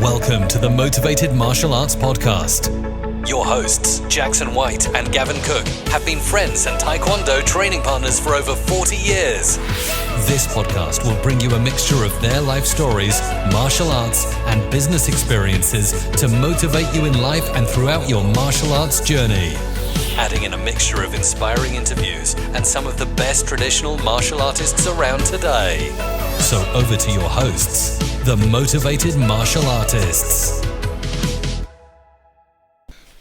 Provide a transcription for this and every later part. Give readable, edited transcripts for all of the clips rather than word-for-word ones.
Welcome to the Motivated Martial Arts Podcast. Your hosts, Jackson White and Gavin Cook, have been friends and Taekwondo training partners for over 40 years. This podcast will bring you a mixture of their life stories, martial arts, and business experiences to motivate you in life and throughout your martial arts journey. Adding in a mixture of inspiring interviews and some of the best traditional martial artists around today. So over to your hosts, the Motivated Martial Artists.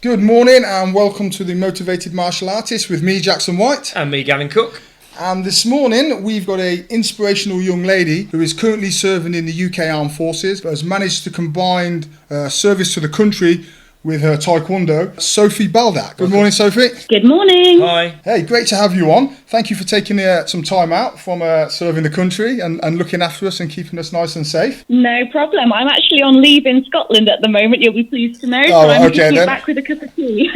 Good morning and welcome to the Motivated Martial Artists with me, Jackson White. And me, Gavin Cook. And this morning we've got an inspirational young lady who is currently serving in the UK Armed Forces, but has managed to combine service to the country with her Taekwondo, Sophie Bladek. Good morning, Sophie. Good morning. Hi. Hey, great to have you on. Thank you for taking some time out from serving the country and looking after us and keeping us nice and safe. No problem. I'm actually on leave in Scotland at the moment, you'll be pleased to know. So I'm okay, then. back with a cup of tea.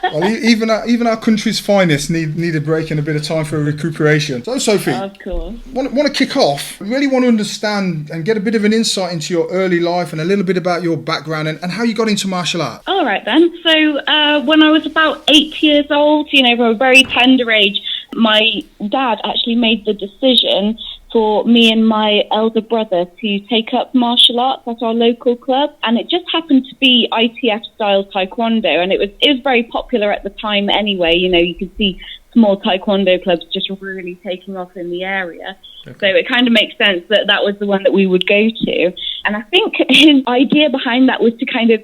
Well, even our country's finest need a break and a bit of time for recuperation. So, Sophie, Of course. want to kick off. Really want to understand and get a bit of an insight into your early life and a little bit about your background and how you got into martial arts. All right then. So when I was about 8 years old, from a very tender age, my dad actually made the decision for me and my elder brother to take up martial arts at our local club, and it just happened to be ITF style Taekwondo, and it was very popular at the time anyway. You could see small Taekwondo clubs just really taking off in the area. Okay. So it kind of makes sense that was the one that we would go to. And I think his idea behind that was to kind of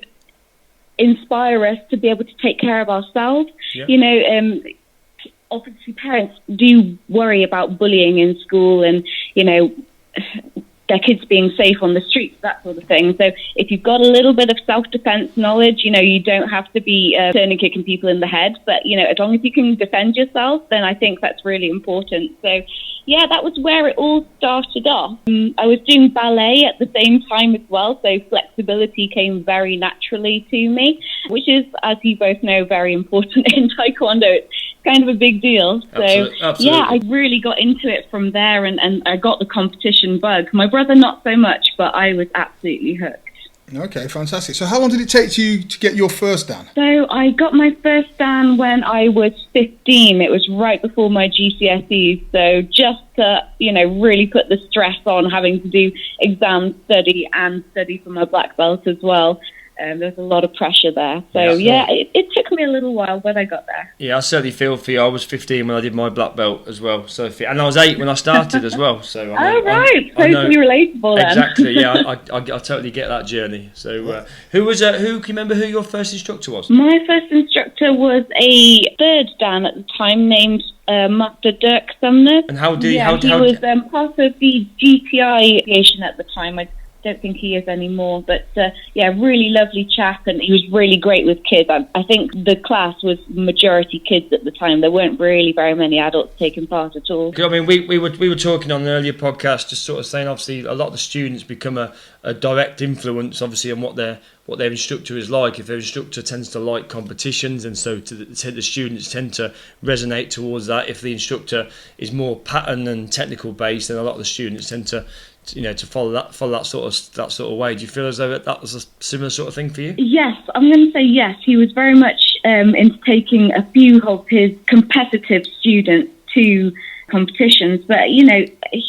inspire us to be able to take care of ourselves. Yeah. Obviously parents do worry about bullying in school and, their kids being safe on the streets, that sort of thing. So if you've got a little bit of self-defense knowledge, you don't have to be turning kicking people in the head. But, as long as you can defend yourself, then I think that's really important. So, yeah, that was where it all started off. I was doing ballet at the same time as well, so flexibility came very naturally to me, which is, as you both know, very important in Taekwondo. It's kind of a big deal. So, Absolutely. Yeah, I really got into it from there and I got the competition bug. My brother, not so much, but I was absolutely hooked. Okay, fantastic. So how long did it take you to get your first dan? So I got my first dan when I was 15. It was right before my GCSEs. So just to, really put the stress on having to do exam study and study for my black belt as well. There's a lot of pressure there. So, it took me a little while, but I got there. Yeah, I certainly feel for you. I was 15 when I did my black belt as well, Sophie. And I was 8 when I started as well. So Right. Totally relatable then. Exactly, yeah. I totally get that journey. So who can you remember who your first instructor was? My first instructor was a third dan at the time named Master Dirk Sumner. And how he was part of the GTI aviation at the time. I don't think he is anymore, but really lovely chap, and he was really great with kids. I think the class was majority kids at the time. There weren't really very many adults taking part at all. I mean, we were talking on an earlier podcast, just sort of saying, obviously, a lot of the students become a direct influence, obviously, on what their instructor is like. If their instructor tends to like competitions, and so the students tend to resonate towards that. If the instructor is more pattern and technical based, then a lot of the students tend to follow that sort of way. Do you feel as though that was a similar sort of thing for you? Yes, I'm going to say yes. He was very much into taking a few of his competitive students to competitions, but he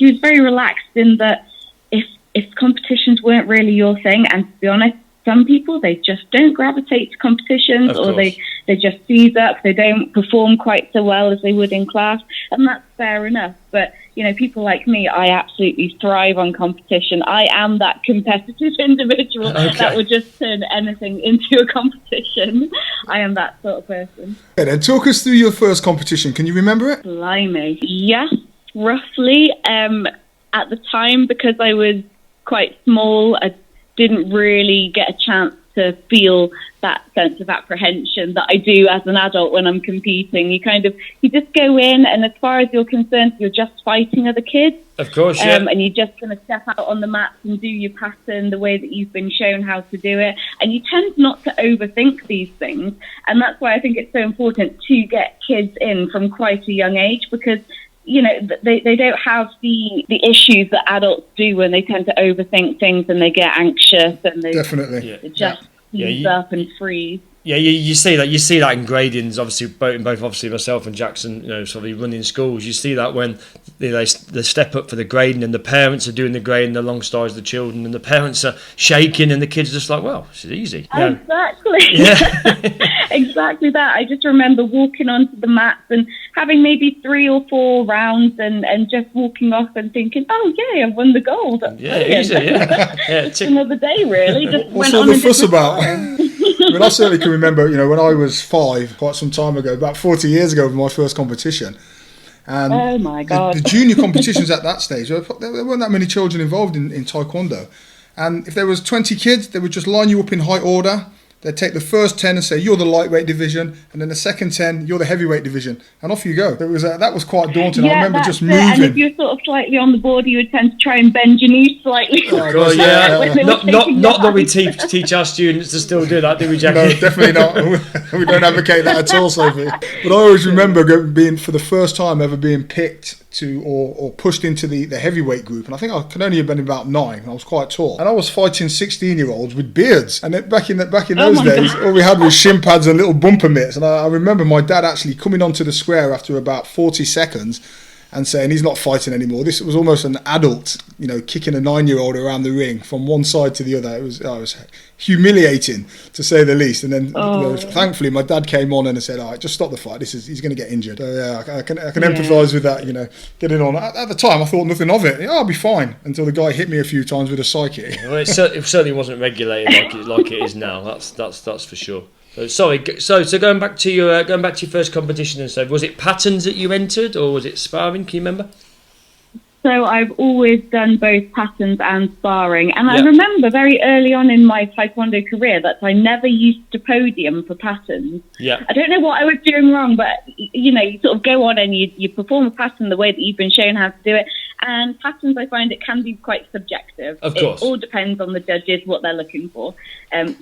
was very relaxed in that if competitions weren't really your thing, and to be honest, some people, they just don't gravitate to competitions, or they just seize up, they don't perform quite so well as they would in class, and that's fair enough. But people like me, I absolutely thrive on competition. I am that competitive individual that would just turn anything into a competition. I am that sort of person. Okay, then talk us through your first competition. Can you remember it? Blimey. Yes, roughly. At the time, because I was quite small, I didn't really get a chance to feel that sense of apprehension that I do as an adult when I'm competing. You just go in, and as far as you're concerned, you're just fighting other kids. Of course, yeah. And you're just going to step out on the mat and do your pattern the way that you've been shown how to do it. And you tend not to overthink these things. And that's why I think it's so important to get kids in from quite a young age, because they don't have the issues that adults do when they tend to overthink things and they get anxious and they Definitely. just ease up and freeze. Yeah, you see that in gradings. Obviously, both obviously myself and Jackson, sort of running schools. You see that when they step up for the grading, and the parents are doing the grading alongside the children, and the parents are shaking, and the kids are just like, "Well, this is easy." Exactly. Yeah. Exactly that. I just remember walking onto the mats and having maybe 3 or 4 rounds, and just walking off and thinking, "Oh, yay, I've won the gold." Easy. Yeah. Just another day, really. Just What's went all on the and fuss did about? I mean, I certainly can remember, when I was 5, quite some time ago, about 40 years ago, with my first competition. And oh my God. The junior competitions at that stage, there weren't that many children involved in Taekwondo. And if there was 20 kids, they would just line you up in height order. They'd take the first 10 and say, "You're the lightweight division," and then the second 10, "You're the heavyweight division," and off you go. That was quite daunting. I remember just moving. And if you're sort of slightly on the border, you would tend to try and bend your knees slightly. Not that we teach our students to still do that, do we, Jackie? No, definitely not. We don't advocate that at all, Sophie. But I always remember being, for the first time ever, being picked to or pushed into the heavyweight group, and I think I could only have been about 9. I was quite tall, and I was fighting 16-year-olds with beards. And then back in those days, all we had was shin pads and little bumper mitts. And I remember my dad actually coming onto the square after about 40 seconds and saying he's not fighting anymore. This was almost an adult, kicking a 9-year-old around the ring from one side to the other. It was humiliating, to say the least. And then, thankfully, my dad came on and said, "All right, just stop the fight. He's going to get injured." So yeah, I can empathise with that. Getting on. At the time, I thought nothing of it. I'll be fine, until the guy hit me a few times with a psyche. Well, it certainly wasn't regulated like it is now. That's for sure. So going back to your first competition and so, was it patterns that you entered, or was it sparring? Can you remember? So I've always done both patterns and sparring, and I remember very early on in my Taekwondo career that I never used to podium for patterns. Yeah. I don't know what I was doing wrong, but you sort of go on and you perform a pattern the way that you've been shown how to do it. And patterns, I find it can be quite subjective. Of course. It all depends on the judges, what they're looking for.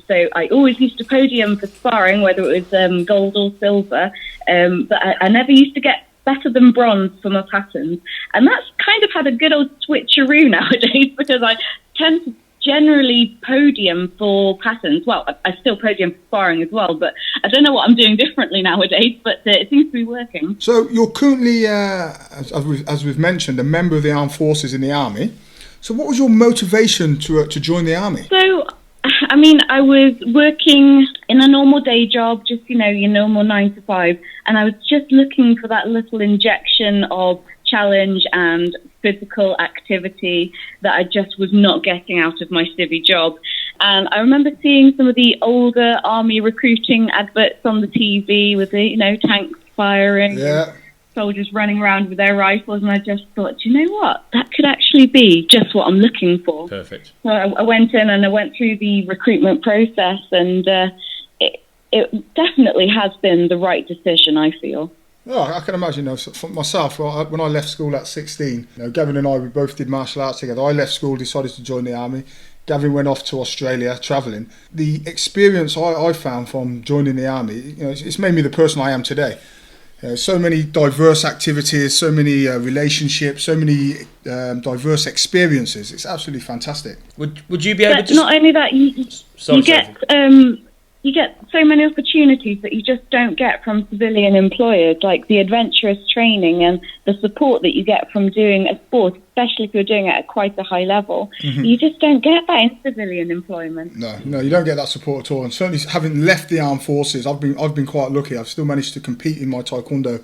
So I always used to podium for sparring, whether it was gold or silver, but I never used to get better than bronze for my patterns. And that's kind of had a good old switcheroo nowadays, because I tend to generally podium for patterns. Well, I still podium for sparring as well, but I don't know what I'm doing differently nowadays, but it seems to be working. So you're currently, as we've mentioned, a member of the armed forces in the army. So what was your motivation to join the army? So, I mean, I was working in a normal day job, just, your normal 9 to 5, and I was just looking for that little injection of challenge and physical activity that I just was not getting out of my civvy job. And I remember seeing some of the older army recruiting adverts on the TV with the, tanks firing, soldiers running around with their rifles, and I just thought, you know what, that could actually be just what I'm looking for. Perfect. So I went in and I went through the recruitment process, and it definitely has been the right decision, I feel. Oh, I can imagine, for myself, when I left school at 16, Gavin and I, we both did martial arts together. I left school, decided to join the army. Gavin went off to Australia, travelling. The experience I found from joining the army, it's made me the person I am today. So many diverse activities, so many relationships, so many diverse experiences. It's absolutely fantastic. Would you be able to... Not only that, you get so many opportunities that you just don't get from civilian employers, like the adventurous training and the support that you get from doing a sport, especially if you're doing it at quite a high level. Mm-hmm. You just don't get that in civilian employment. No, you don't get that support at all. And certainly, having left the armed forces, I've been quite lucky. I've still managed to compete in my Taekwondo,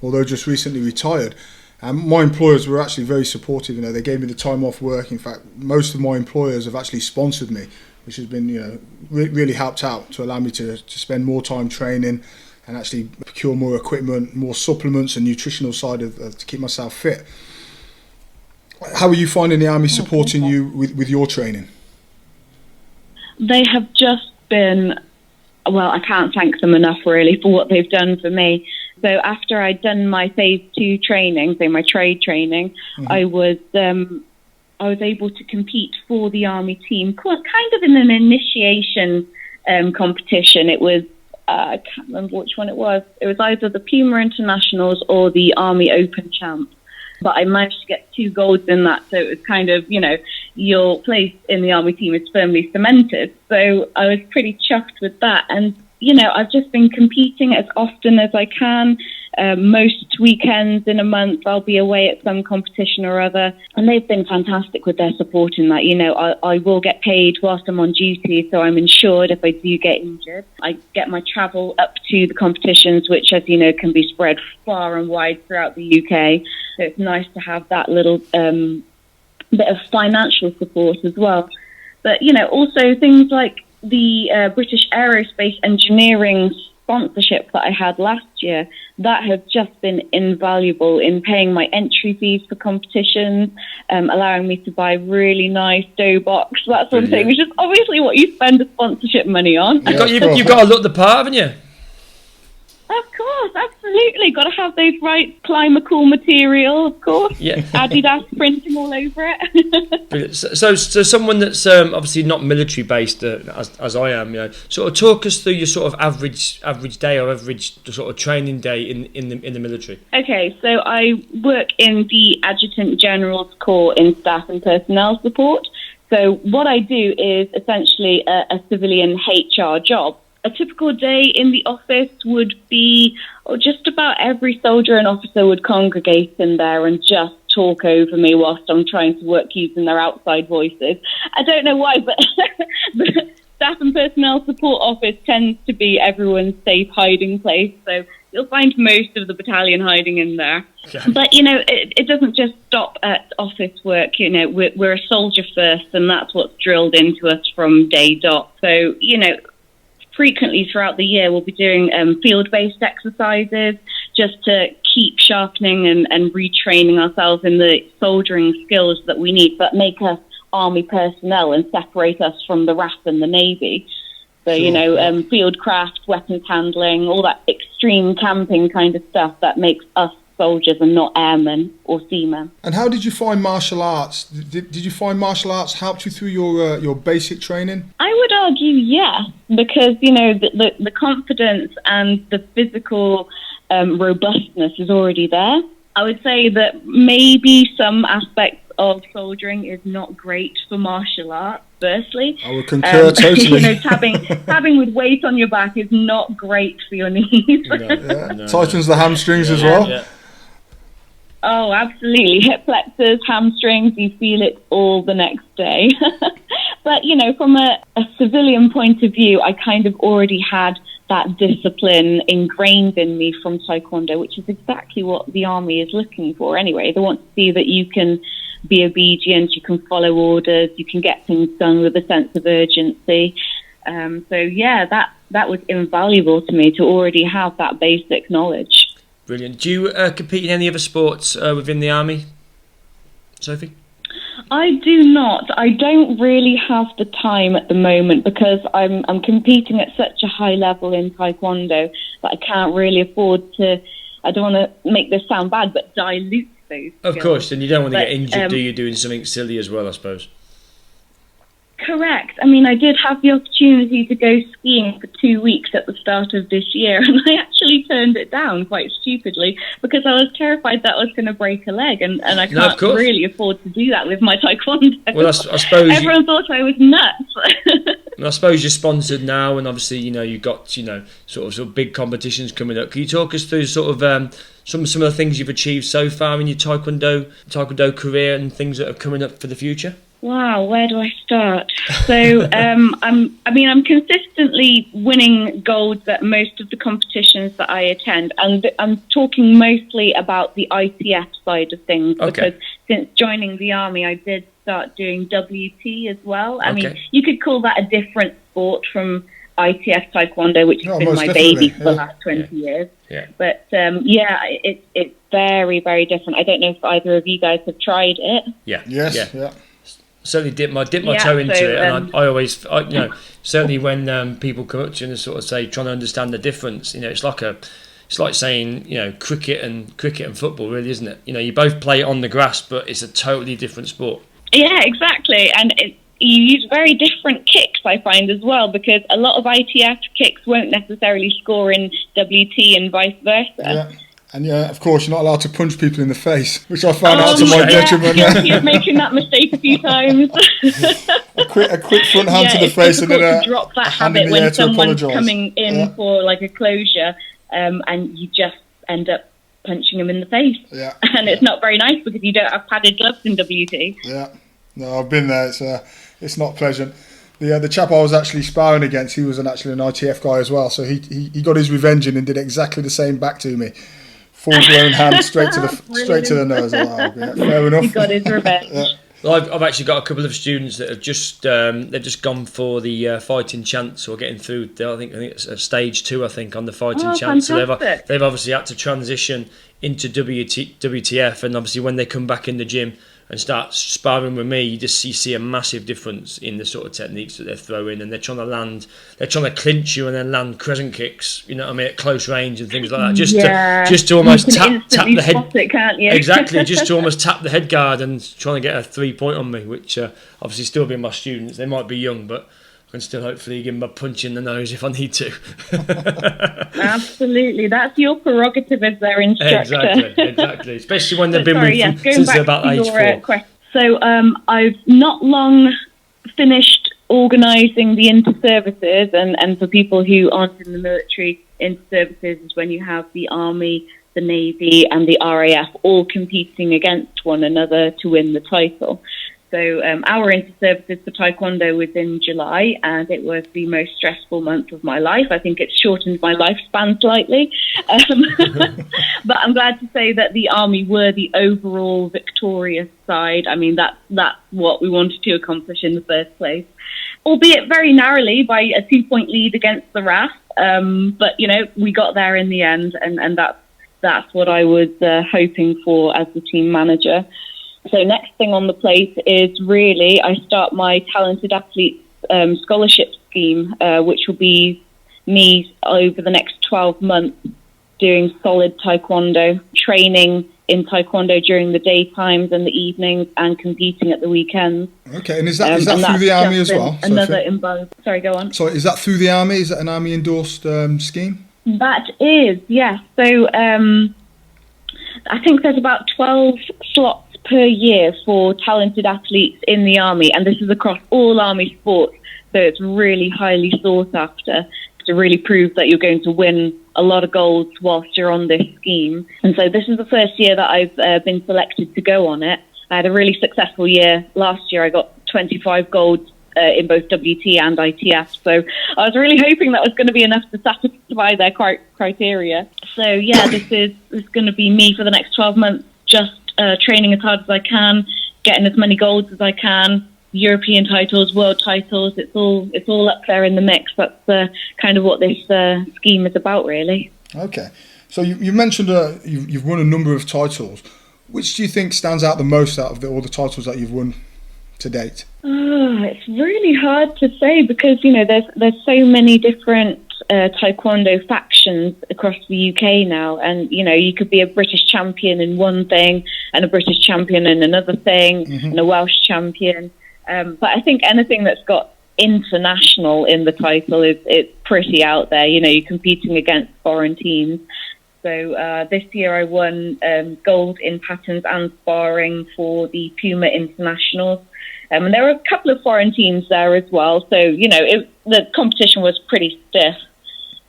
although just recently retired. And my employers were actually very supportive. They gave me the time off work. In fact, most of my employers have actually sponsored me, which has been, really helped out to allow me to spend more time training and actually procure more equipment, more supplements and nutritional side to keep myself fit. How are you finding the army supporting you with your training? They have just been, well, I can't thank them enough really for what they've done for me. So after I'd done my phase 2 training, so my trade training, mm-hmm. I was able to compete for the army team, kind of in an initiation competition. It was, I can't remember which one it was. It was either the Puma Internationals or the Army Open Champ. But I managed to get 2 golds in that, so it was kind of, your place in the Army team is firmly cemented. So I was pretty chuffed with that. And, I've just been competing as often as I can. Most weekends in a month, I'll be away at some competition or other. And they've been fantastic with their support in that. I will get paid whilst I'm on duty, so I'm insured if I do get injured. I get my travel up to the competitions, which, as you know, can be spread far and wide throughout the UK. So it's nice to have that little bit of financial support as well. But, also things like the British Aerospace Engineering sponsorship that I had last year, that has just been invaluable in paying my entry fees for competitions, allowing me to buy really nice dough box, that sort of thing, which is obviously what you spend the sponsorship money on. Yeah, you've got to look the part, haven't you? Of course, absolutely. Got to have those right Climacool material, of course. Yeah. Adidas printing all over it. Brilliant. So someone that's obviously not military based, as I am, sort of talk us through your sort of average day or average sort of training day in the military. Okay, so I work in the Adjutant General's Corps in Staff and Personnel Support. So what I do is essentially a civilian HR job. A typical day in the office would be, just about every soldier and officer would congregate in there and just talk over me whilst I'm trying to work using their outside voices. I don't know why, but the Staff and Personnel Support Office tends to be everyone's safe hiding place. So you'll find most of the battalion hiding in there. Okay. But, it doesn't just stop at office work. We're a soldier first, and that's what's drilled into us from day dot. So, frequently throughout the year, we'll be doing field-based exercises just to keep sharpening and retraining ourselves in the soldiering skills that we need that make us Army personnel and separate us from the RAF and the Navy. So, sure. Field craft, weapons handling, all that extreme camping kind of stuff that makes us soldiers and not airmen or seamen. And how did you find martial arts? Did you find martial arts helped you through your basic training? I would argue yes, because the confidence and the physical robustness is already there. I would say that maybe some aspects of soldiering is not great for martial arts. Firstly, I would concur totally. Tabbing with weight on your back is not great for your knees. Tightens the hamstrings as well. Yeah. Oh, absolutely. Hip flexors, hamstrings, you feel it all the next day. But, from a civilian point of view, I kind of already had that discipline ingrained in me from Taekwondo, which is exactly what the Army is looking for anyway. They want to see that you can be obedient, you can follow orders, you can get things done with a sense of urgency. That was invaluable to me to already have that basic knowledge. Brilliant. Do you compete in any other sports within the Army, Sophie? I do not. I don't really have the time at the moment because I'm competing at such a high level in Taekwondo that I can't really afford to, I don't want to make this sound bad, but dilute those skills. Of course, and you don't want to get injured, do you, doing something silly as well, I suppose? Correct. I mean, I did have the opportunity to go skiing for 2 weeks at the start of this year, and I actually turned it down quite stupidly because I was terrified that I was going to break a leg, and I can't really afford to do that with my Taekwondo. Well, I suppose everyone thought I was nuts. And I suppose you're sponsored now, and obviously, you've got sort of big competitions coming up. Can you talk us through sort of some of the things you've achieved so far in your Taekwondo career and things that are coming up for the future? Wow, where do I start? So I'm consistently winning golds at most of the competitions that I attend, and I'm talking mostly about the ITF side of things because since joining the Army, I did start doing WT as well. I mean, you could call that a different sport from ITF Taekwondo, which has been my baby for the last 20 years. Yeah. But it's very, very different. I don't know if either of you guys have tried it. Yeah. Yes. Yeah. Certainly dip my toe into it, and I always, certainly when people come up to you and sort of say, trying to understand the difference, it's like saying, cricket and football, really, isn't it? You both play it on the grass, but it's a totally different sport. Yeah, exactly, and you use very different kicks, I find, as well, because a lot of ITF kicks won't necessarily score in WT and vice versa. Yeah. And yeah, of course, you're not allowed to punch people in the face, which I found out to my yeah, detriment. Guilty of making that mistake a few times. a quick front hand to the it's face and then difficult to drop that hand in habit the air when to someone's apologise. coming in for like a closure, and you just end up punching them in the face. Yeah. And it's not very nice because you don't have padded gloves in WT. Yeah. No, I've been there. It's not pleasant. The chap I was actually sparring against, he was actually an ITF guy as well. So he got his revenge in and did exactly the same back to me. Full blown hand straight to the nose. Oh, yeah, fair enough. He got his revenge. Yeah. Well, I've actually got a couple of students that have just they've just gone for the fighting chance or getting through. I think it's stage 2. I think on the fighting chance. Fantastic. So they've obviously had to transition into WTF, and obviously when they come back in the gym and start sparring with me, you see a massive difference in the sort of techniques that they're throwing, and they're trying to clinch you and then land crescent kicks, you know what I mean, at close range and things like that, just to almost tap the head. It, can't you? Exactly, just to almost tap the head guard and trying to get a 3-point on me, which obviously still being my students, they might be young, but I can still hopefully give them a punch in the nose if I need to. Absolutely, that's your prerogative as their instructor. Exactly. Especially when they've been going since back they're about to age your, 4. So I've not long finished organising the inter-services, and for people who aren't in the military, inter-services is when you have the Army, the Navy and the RAF all competing against one another to win the title. So our inter-services for Taekwondo was in July, and it was the most stressful month of my life. I think it's shortened my lifespan slightly. But I'm glad to say that the Army were the overall victorious side. I mean, that's what we wanted to accomplish in the first place, albeit very narrowly by a 2-point lead against the RAF. But, you know, we got there in the end, and that's what I was hoping for as the team manager. So next thing on the plate is really I start my talented athletes scholarship scheme, which will be me over the next 12 months doing solid Taekwondo, training in Taekwondo during the daytimes and the evenings and competing at the weekends. Okay, and is that through the Army as well? Another imbalance. Sorry, go on. So is that through the Army? Is that an Army endorsed scheme? That is, yes. So I think there's about 12 slots per year for talented athletes in the Army, and this is across all Army sports, so it's really highly sought after to really prove that you're going to win a lot of golds whilst you're on this scheme. And so this is the first year that I've been selected to go on it. I had a really successful year. Last year I got 25 golds in both WT and ITF, so I was really hoping that was going to be enough to satisfy their criteria. So yeah, this is going to be me for the next 12 months, just training as hard as I can, getting as many golds as I can, European titles, world titles. It's all up there in the mix. That's kind of what this scheme is about, really. Okay, so you mentioned you've won a number of titles. Which do you think stands out the most out of all the titles that you've won to date? It's really hard to say because there's so many different Taekwondo factions across the UK now, and you could be a British champion in one thing and a British champion in another thing, and a Welsh champion. But I think anything that's got international in the title is pretty out there. You're competing against foreign teams. So this year I won gold in patterns and sparring for the Puma Internationals. And there were a couple of foreign teams there as well. So, the competition was pretty stiff.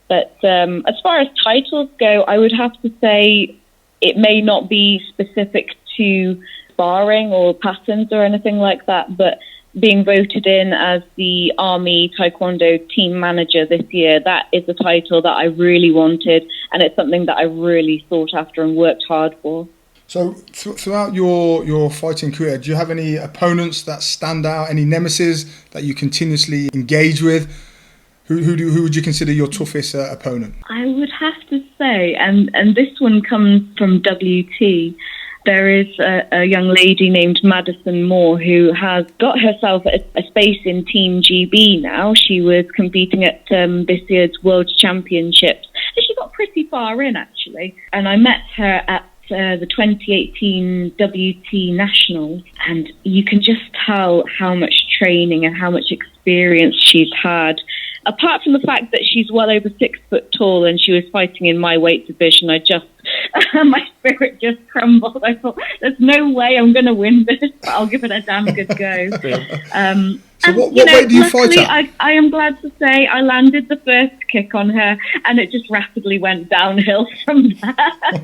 But as far as titles go, I would have to say it may not be specific to sparring or patterns or anything like that, but being voted in as the Army Taekwondo team manager this year, that is a title that I really wanted, and it's something that I really sought after and worked hard for. So throughout your fighting career, do you have any opponents that stand out, any nemesis that you continuously engage with? Who would you consider your toughest opponent? I would have to say, and this one comes from WT, there is a young lady named Madison Moore who has got herself a space in Team GB now. She was competing at this year's World Championships, and she got pretty far in, actually. And I met her at the 2018 WT Nationals, and you can just tell how much training and how much experience she's had. Apart from the fact that she's well over 6 foot tall and she was fighting in my weight division, I just my spirit just crumbled. I thought, there's no way I'm going to win this, but I'll give it a damn good go. So what weight do you fight at? I am glad to say I landed the first kick on her, and it just rapidly went downhill from there.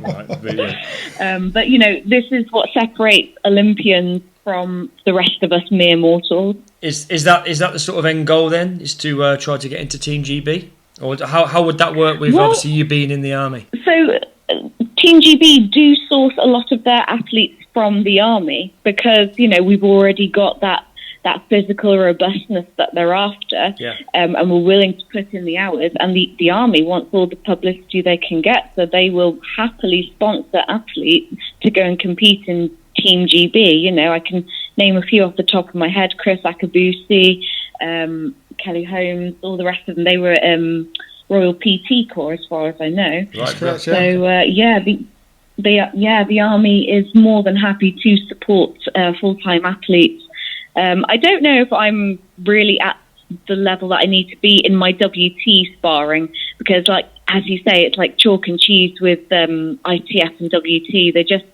Right, brilliant. But, this is what separates Olympians from the rest of us mere mortals. Is that the sort of end goal then? Is to try to get into Team GB? Or how would that work with obviously you being in the army? So Team GB do source a lot of their athletes from the army because, we've already got that physical robustness that they're after, and we're willing to put in the hours. And the army wants all the publicity they can get, so they will happily sponsor athletes to go and compete in Team GB. I can name a few off the top of my head: Chris Akabusi, Kelly Holmes, all the rest of them. They were Royal PT Corps, as far as I know. Right, correct, so the army is more than happy to support full-time athletes. I don't know if I'm really at the level that I need to be in my WT sparring because, as you say, it's like chalk and cheese with ITF and WT. They just,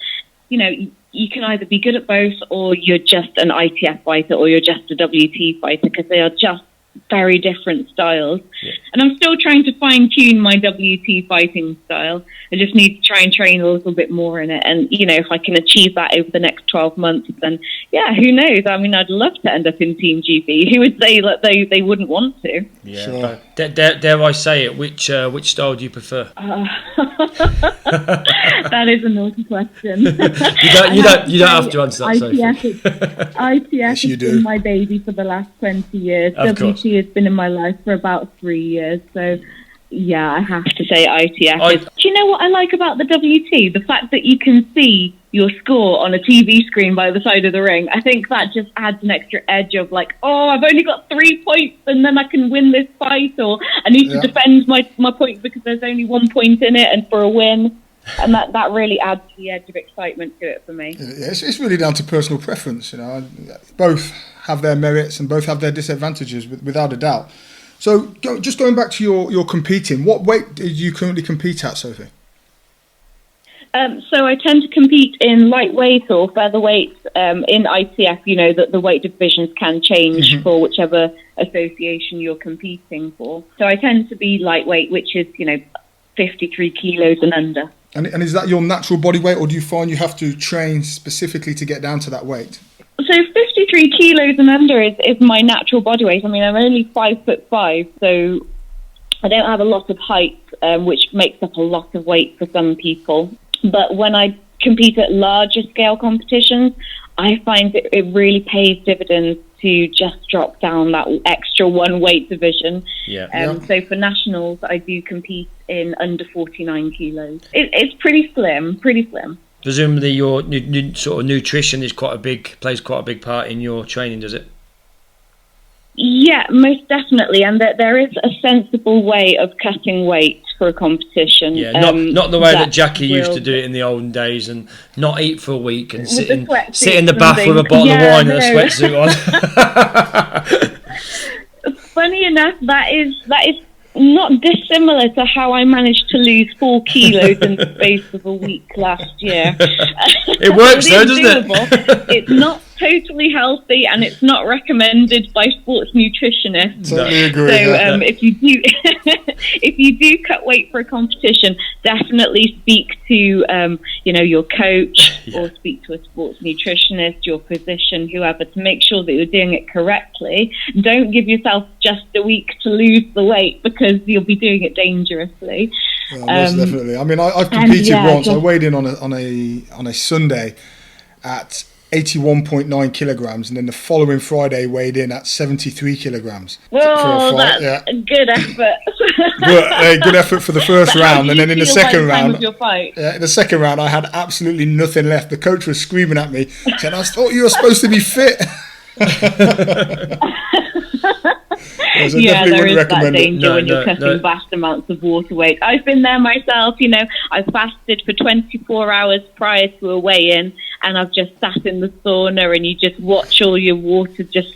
you can either be good at both or you're just an ITF fighter or you're just a WT fighter because they are just very different styles. Yeah. And I'm still trying to fine-tune my WT fighting style. I just need to try and train a little bit more in it. And, if I can achieve that over the next 12 months, then, who knows? I mean, I'd love to end up in Team GB. Who would say that they wouldn't want to? Yeah. Sure. Dare I say it, which style do you prefer? That is a naughty question. you don't have to answer that, Sophie. ITF has been my baby for the last 20 years. WT has been in my life for about 3 years. So, I have to say ITF. Do you know what I like about the WT? The fact that you can see your score on a TV screen by the side of the ring. I think that just adds an extra edge of I've only got 3 points and then I can win this fight, or I need to defend my point because there's only 1 point in it and for a win. And that really adds the edge of excitement to it for me. Yeah, it's really down to personal preference. Both have their merits and both have their disadvantages, without a doubt. So, just going back to your competing, what weight do you currently compete at, Sophie? So I tend to compete in lightweight or featherweight. In ITF, that the weight divisions can change for whichever association you're competing for. So I tend to be lightweight, which is 53 kilos and under. And is that your natural body weight, or do you find you have to train specifically to get down to that weight? So 53 kilos and under is my natural body weight. I mean, I'm only 5'5", so I don't have a lot of height, which makes up a lot of weight for some people. But when I compete at larger scale competitions, I find it really pays dividends to just drop down that extra one weight division. So for nationals, I do compete in under 49 kilos. It's pretty slim. Presumably your sort of nutrition plays quite a big part in your training, does it? Yeah, most definitely, and that there is a sensible way of cutting weight for a competition. Yeah, not the way that Jackie used to do it in the olden days, and not eat for a week and sit in the bath with a bottle of wine and a sweatsuit on. Funny enough, that is not dissimilar to how I managed to lose 4 kilos in the space of a week last year. It works though, doesn't it? It's not totally healthy and it's not recommended by sports nutritionists. Totally agree. So if you do cut weight for a competition, definitely speak to your coach or speak to a sports nutritionist, your physician, whoever, to make sure that you're doing it correctly. Don't give yourself just a week to lose the weight because you'll be doing it dangerously. Most definitely. I mean, I've competed once. I weighed in on a Sunday at 81.9 kilograms, and then the following Friday weighed in at 73 kilograms. Well, that's a good effort. But good effort for the first round, and then in the second round, in the second round, I had absolutely nothing left. The coach was screaming at me, saying, "I thought you were supposed to be fit." There is that danger when you're cutting vast amounts of water weight. I've been there myself. I've fasted for 24 hours prior to a weigh-in, and I've just sat in the sauna, and you just watch all your water just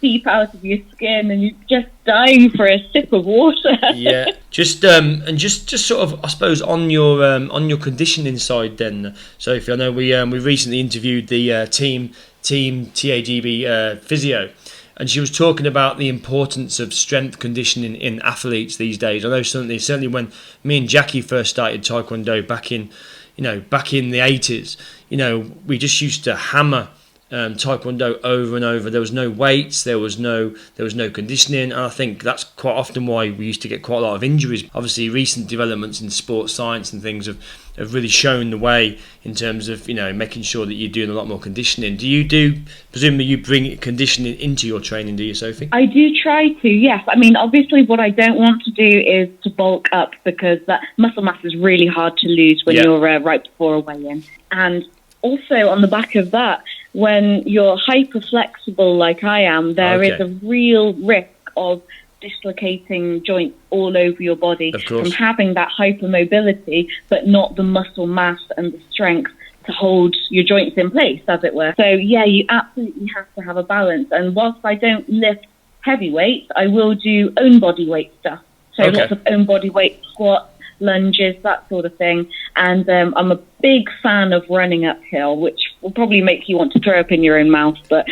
seep out of your skin, and you're just dying for a sip of water. Yeah, just sort of, I suppose, on your conditioning side then, Sophie. I know we recently interviewed the team TAGB physio, and she was talking about the importance of strength conditioning in athletes these days. I know certainly when me and Jackie first started Taekwondo back in the 80s, we just used to hammer Taekwondo over and over. There was no weights, there was no conditioning, and I think that's quite often why we used to get quite a lot of injuries. Obviously, recent developments in sports science and things have really shown the way in terms of making sure that you're doing a lot more conditioning. Presumably you bring conditioning into your training, do you, Sophie? I do try to, yes. I mean, obviously what I don't want to do is to bulk up, because that muscle mass is really hard to lose when you're right before a weigh-in. And also on the back of that, when you're hyper flexible like I am, there is a real risk of dislocating joints all over your body from having that hypermobility, but not the muscle mass and the strength to hold your joints in place, as it were. So yeah, you absolutely have to have a balance. And whilst I don't lift heavy weights, I will do own body weight stuff. So lots of own body weight squats, lunges, that sort of thing. And I'm a big fan of running uphill, which will probably make you want to throw up in your own mouth, but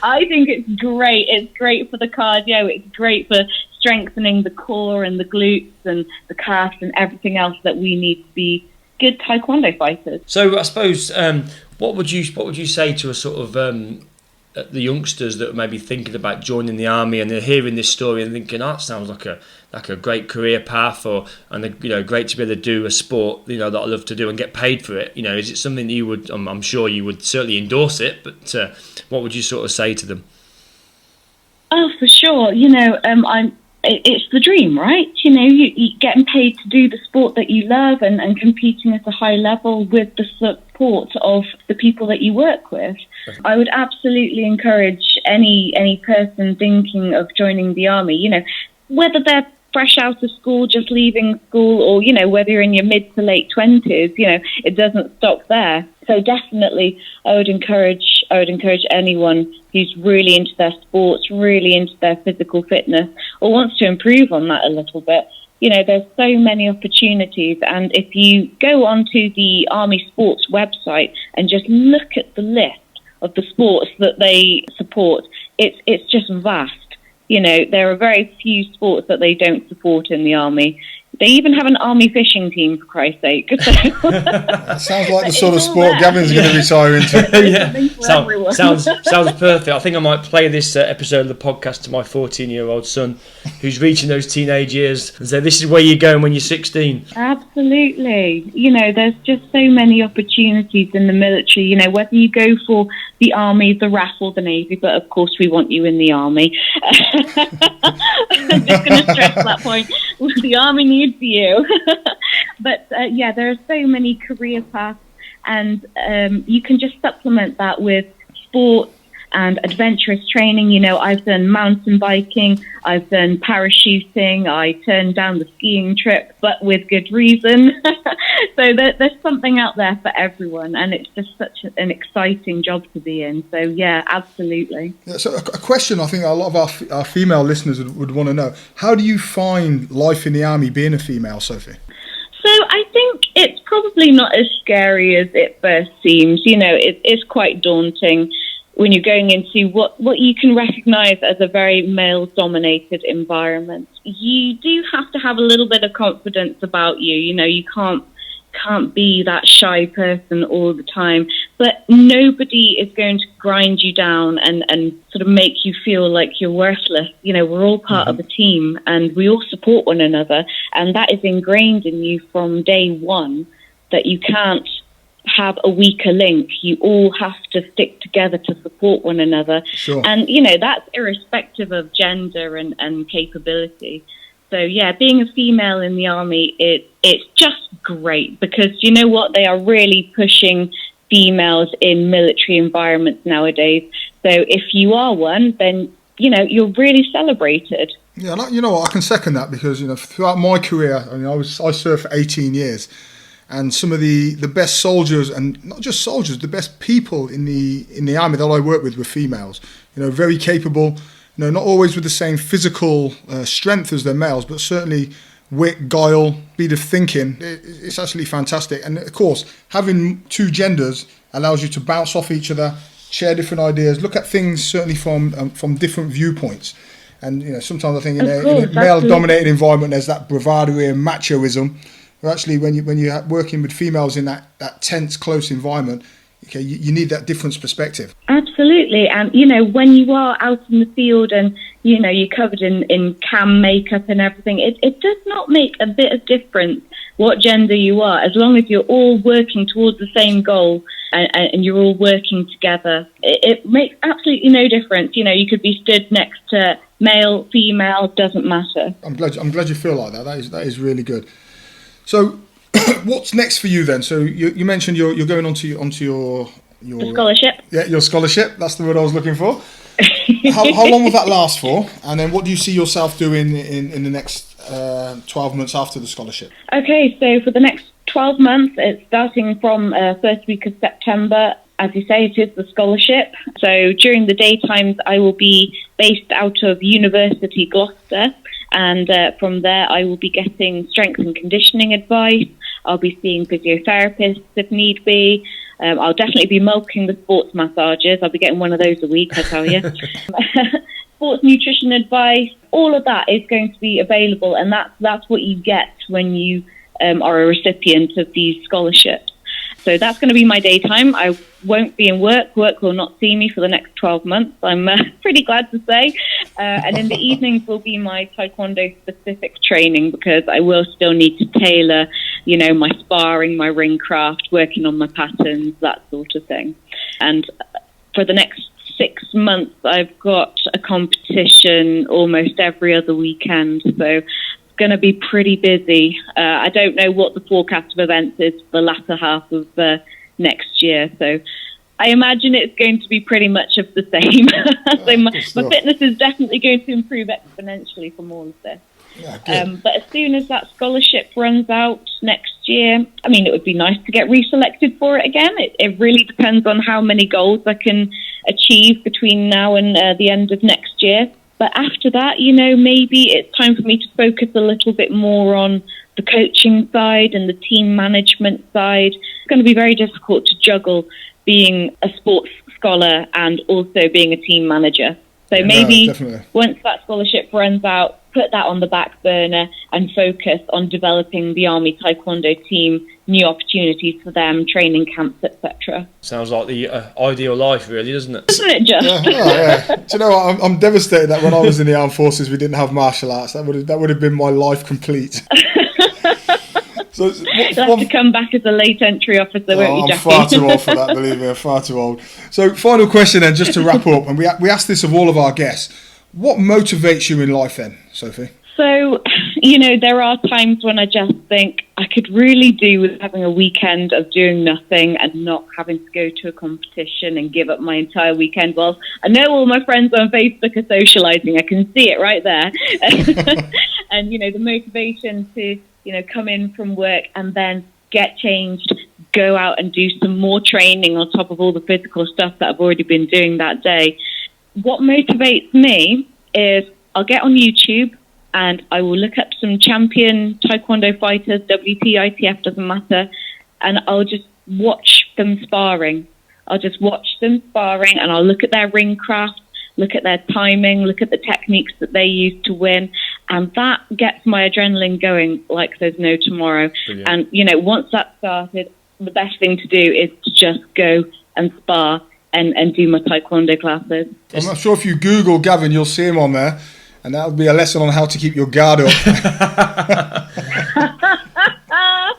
I think it's great. It's great for the cardio. It's great for strengthening the core and the glutes and the calves and everything else that we need to be good Taekwondo fighters. So I suppose what would you say to a sort of the youngsters that are maybe thinking about joining the army, and they're hearing this story and thinking, that sounds like a great career path, and great to be able to do a sport that I love to do and get paid for it. Is it something that you would? I'm sure you would certainly endorse it, but what would you sort of say to them? Oh, for sure. It's the dream, right? You getting paid to do the sport that you love and competing at a high level with the support of the people that you work with. I would absolutely encourage any person thinking of joining the army, whether they're fresh out of school, just leaving school, or, whether you're in your mid to late 20s, it doesn't stop there. So definitely I would encourage anyone who's really into their sports, really into their physical fitness, or wants to improve on that a little bit. There's so many opportunities, and if you go onto the Army Sports website and just look at the list of the sports that they support, it's just vast. There are very few sports that they don't support in the Army. They even have an army fishing team, for Christ's sake. That sounds like the sort of sport Gavin's going to retire into. Sounds perfect. I think I might play this episode of the podcast to my 14-year-old son, who's reaching those teenage years, and say, this is where you're going when you're 16. Absolutely. There's just so many opportunities in the military, whether you go for the Army, the RAF or the Navy, but of course we want you in the Army. I'm just going to stress that point. The Army needs you. But there are so many career paths, and you can just supplement that with sports and adventurous training. I've done mountain biking, I've done parachuting, I turned down the skiing trip, but with good reason. So there's something out there for everyone, and it's just such an exciting job to be in. So yeah, absolutely. Yeah, so a question I think a lot of our female listeners would want to know: how do you find life in the army being a female, Sophie? So I think it's probably not as scary as it first seems. It's quite daunting when you're going into what you can recognise as a very male-dominated environment. You do have to have a little bit of confidence about you. You can't be that shy person all the time. But nobody is going to grind you down and sort of make you feel like you're worthless. We're all part of a team, and we all support one another. And that is ingrained in you from day one, that you can't have a weaker link. You all have to stick together to support one another. Sure. And, that's irrespective of gender and capability. So, yeah, being a female in the Army, it's just great, because you know what? They are really pushing females in military environments nowadays. So if you are one, then, you're really celebrated. Yeah, I can second that, because, throughout my career, I served for 18 years. And some of the best soldiers, and not just soldiers, the best people in the army that I worked with were females. very capable, not always with the same physical strength as their males, but certainly wit, guile, speed of thinking. It's absolutely fantastic. And of course, having two genders allows you to bounce off each other, share different ideas, look at things certainly from different viewpoints. And sometimes I think in a male-dominated environment, there's that bravado and machoism. But actually, when you're working with females in that tense, close environment, okay, you need that different perspective. Absolutely. And, when you are out in the field and, you're covered in cam makeup and everything, it does not make a bit of difference what gender you are, as long as you're all working towards the same goal and you're all working together. It makes absolutely no difference. You could be stood next to male, female, doesn't matter. I'm glad you feel like that. That is really good. So, what's next for you then? So you mentioned you're going onto your scholarship. Your scholarship. That's the word I was looking for. How long will that last for? And then what do you see yourself doing in the next 12 months after the scholarship? Okay, so for the next 12 months, it's starting from first week of September. As you say, it is the scholarship. So during the daytimes, I will be based out of University Gloucester. And from there, I will be getting strength and conditioning advice. I'll be seeing physiotherapists if need be. I'll definitely be milking the sports massages. I'll be getting one of those a week, I tell you. Sports nutrition advice. All of that is going to be available, and that's what you get when you are a recipient of these scholarships. So that's going to be my daytime. I won't be in work. Work will not see me for the next 12 months, I'm pretty glad to say. And in the evenings will be my Taekwondo-specific training, because I will still need to tailor, my sparring, my ring craft, working on my patterns, that sort of thing. And for the next 6 months, I've got a competition almost every other weekend. So going to be pretty busy. I don't know what the forecast of events is for the latter half of next year, so I imagine it's going to be pretty much of the same. So my fitness is definitely going to improve exponentially from all of this. Yeah, but as soon as that scholarship runs out next year, it would be nice to get reselected for it again. It really depends on how many goals I can achieve between now and the end of next year. But after that, maybe it's time for me to focus a little bit more on the coaching side and the team management side. It's going to be very difficult to juggle being a sports scholar and also being a team manager. So maybe once that scholarship runs out, put that on the back burner and focus on developing the Army Taekwondo team, new opportunities for them, training camps, etc. Sounds like the ideal life, really, doesn't it? Isn't it just? Yeah. Do you know what? I'm devastated that when I was in the armed forces, we didn't have martial arts. That would have been my life complete. So you'll have to come back as a late entry officer, won't you, Jackie? I'm far too old for that, believe me. I'm far too old. So final question then, just to wrap up, and we ask this of all of our guests. What motivates you in life then, Sophie? So, there are times when I just think I could really do with having a weekend of doing nothing and not having to go to a competition and give up my entire weekend. Well, I know all my friends on Facebook are socialising. I can see it right there. And, the motivation to, come in from work and then get changed, go out and do some more training on top of all the physical stuff that I've already been doing that day. What motivates me is I'll get on YouTube and I will look up some champion Taekwondo fighters, WT, ITF, doesn't matter, and I'll just watch them sparring. I'll just watch them sparring and I'll look at their ring craft, look at their timing, look at the techniques that they use to win, and that gets my adrenaline going like there's no tomorrow. Brilliant. And, once that's started, the best thing to do is to just go and spar and do my Taekwondo classes. I'm not sure if you Google Gavin, you'll see him on there, and that'll be a lesson on how to keep your guard up.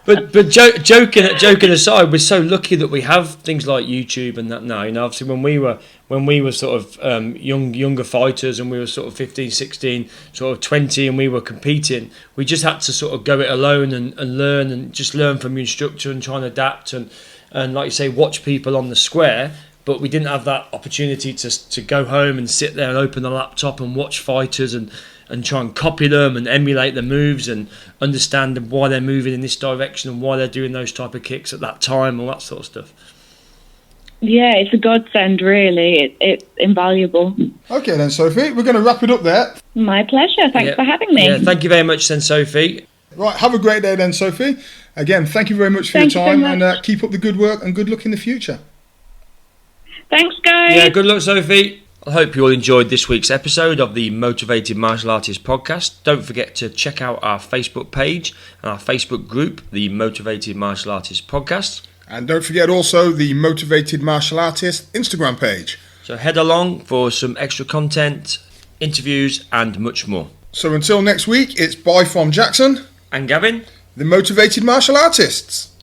But joking aside, we're so lucky that we have things like YouTube and that now. Obviously when we were sort of younger fighters and we were sort of 15, 16, sort of 20 and we were competing, we just had to sort of go it alone and learn and just learn from your instructor and try and adapt and like you say, watch people on the square. But we didn't have that opportunity to go home and sit there and open the laptop and watch fighters and try and copy them and emulate the moves and understand why they're moving in this direction and why they're doing those type of kicks at that time, all that sort of stuff. Yeah, it's a godsend, really. It's invaluable. Okay then, Sophie, we're going to wrap it up there. My pleasure. Thanks for having me. Yeah, thank you very much then, Sophie. Right, have a great day then, Sophie. Again, thank you very much for Thank your you so time, much. and keep up the good work and good luck in the future. Thanks, guys. Yeah, good luck, Sophie. I hope you all enjoyed this week's episode of the Motivated Martial Artist podcast. Don't forget to check out our Facebook page and our Facebook group, the Motivated Martial Artist podcast. And don't forget also the Motivated Martial Artist Instagram page. So head along for some extra content, interviews and much more. So until next week, it's bye from Jackson And Gavin? the Motivated Martial Artists.